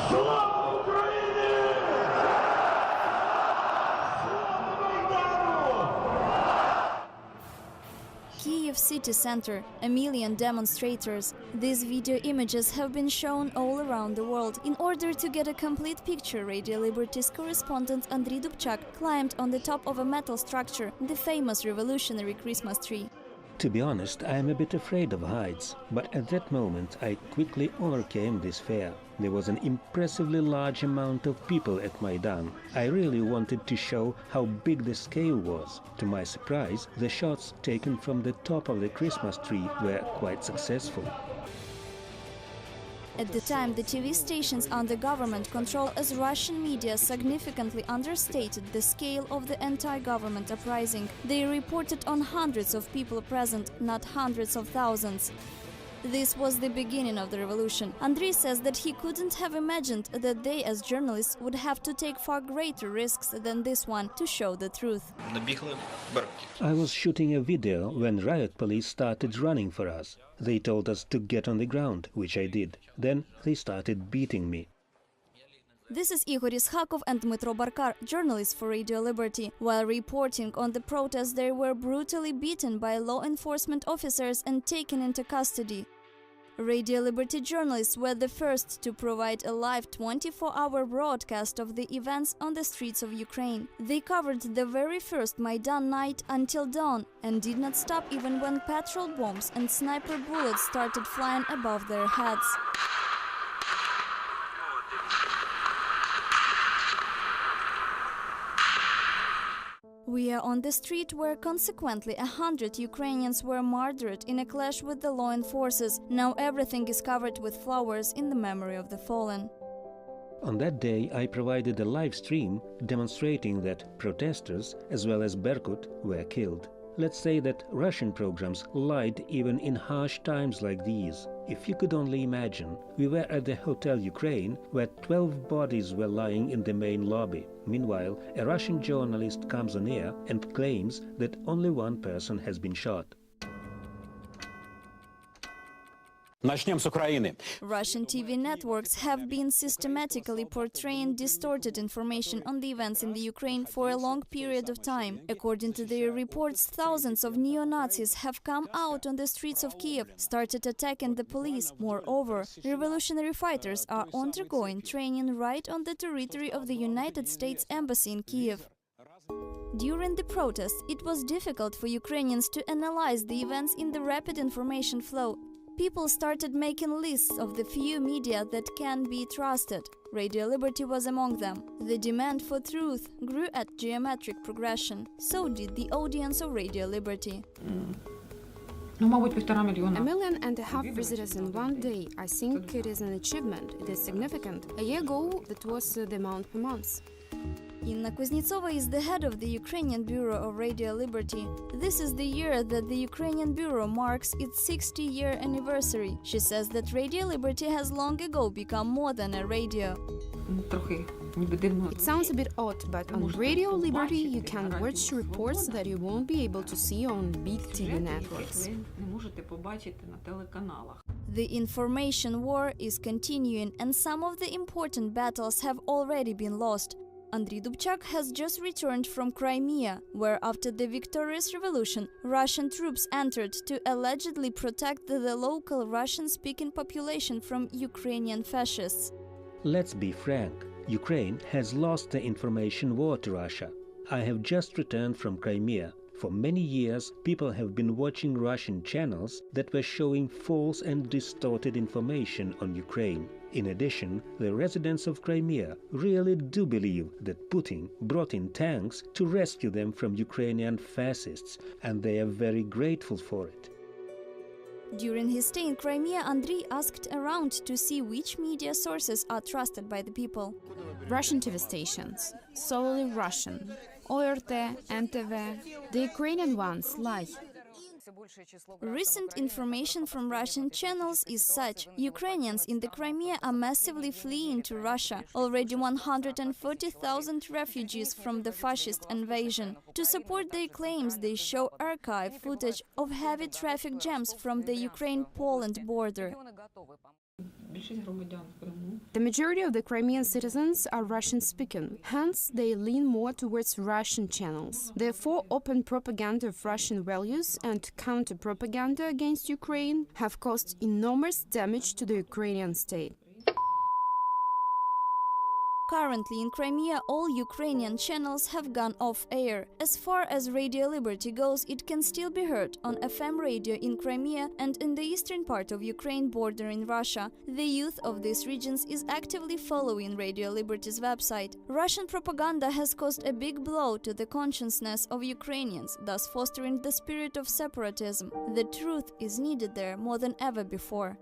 Слава Україні! Kyiv city center, a million demonstrators. These video images have been shown all around the world. In order to get a complete picture, Radio Liberty's correspondent Andriy Dubchak climbed on the top of a metal structure, the famous revolutionary Christmas tree. To be honest, I am a bit afraid of heights, but at that moment I quickly overcame this fear. There was an impressively large amount of people at Maidan. I really wanted to show how big the scale was. To my surprise, the shots taken from the top of the Christmas tree were quite successful. At the time, the TV stations under government control as Russian media significantly understated the scale of the anti-government uprising. They reported on hundreds of people present, not hundreds of thousands. This was the beginning of the revolution. Andriy says that he couldn't have imagined that they, as journalists, would have to take far greater risks than this one to show the truth. I was shooting a video when riot police started running for us. They told us to get on the ground, which I did. Then they started beating me. This is Igor Ishakov and Dmitro Barkar, journalists for Radio Liberty. While reporting on the protests, they were brutally beaten by law enforcement officers and taken into custody. Radio Liberty journalists were the first to provide a live 24-hour broadcast of the events on the streets of Ukraine. They covered the very first Maidan night until dawn and did not stop even when petrol bombs and sniper bullets started flying above their heads. We are on the street where consequently 100 Ukrainians were murdered in a clash with the law enforcers. Now everything is covered with flowers in the memory of the fallen. On that day, I provided a live stream demonstrating that protesters, as well as Berkut, were killed. Let's say that Russian programs lied even in harsh times like these. If you could only imagine, we were at the Hotel Ukraine, where 12 bodies were lying in the main lobby. Meanwhile, a Russian journalist comes on air and claims that only one person has been shot. Начнем с Украины. Russian TV networks have been systematically portraying distorted information on the events in the Ukraine for a long period of time. According to their reports, thousands of neo-Nazis have come out on the streets of Kyiv, started attacking the police. Moreover, revolutionary fighters are undergoing training right on the territory of the United States Embassy in Kyiv. During the protests, it was difficult for Ukrainians to analyze the events in the rapid information flow. People started making lists of the few media that can be trusted. Radio Liberty was among them. The demand for truth grew at geometric progression. So did the audience of Radio Liberty. 1.5 million visitors in one day. I think it is an achievement. It is significant. A year ago, that was the amount per month. Inna Kuznetsova is the head of the Ukrainian Bureau of Radio Liberty. This is the year that the Ukrainian Bureau marks its 60-year anniversary. She says that Radio Liberty has long ago become more than a radio. It sounds a bit odd, but on Radio Liberty you can watch reports that you won't be able to see on big TV networks. The information war is continuing, and some of the important battles have already been lost. Andriy Dubchak has just returned from Crimea, where after the victorious revolution, Russian troops entered to allegedly protect the local Russian-speaking population from Ukrainian fascists. Let's be frank, Ukraine has lost the information war to Russia. I have just returned from Crimea. For many years, people have been watching Russian channels that were showing false and distorted information on Ukraine. In addition, the residents of Crimea really do believe that Putin brought in tanks to rescue them from Ukrainian fascists, and they are very grateful for it. During his stay in Crimea, Andriy asked around to see which media sources are trusted by the people. Russian TV stations, solely Russian. ORT, NTV, the Ukrainian ones lie. Recent information from Russian channels is such: Ukrainians in the Crimea are massively fleeing to Russia. Already 140,000 refugees from the fascist invasion. To support their claims, they show archive footage of heavy traffic jams from the Ukraine-Poland border. The majority of the Crimean citizens are Russian-speaking, hence they lean more towards Russian channels. Therefore, open propaganda of Russian values and counter-propaganda against Ukraine have caused enormous damage to the Ukrainian state. Currently in Crimea, all Ukrainian channels have gone off air. As far as Radio Liberty goes, it can still be heard on FM radio in Crimea and in the eastern part of Ukraine bordering Russia. The youth of these regions is actively following Radio Liberty's website. Russian propaganda has caused a big blow to the consciousness of Ukrainians, thus fostering the spirit of separatism. The truth is needed there more than ever before.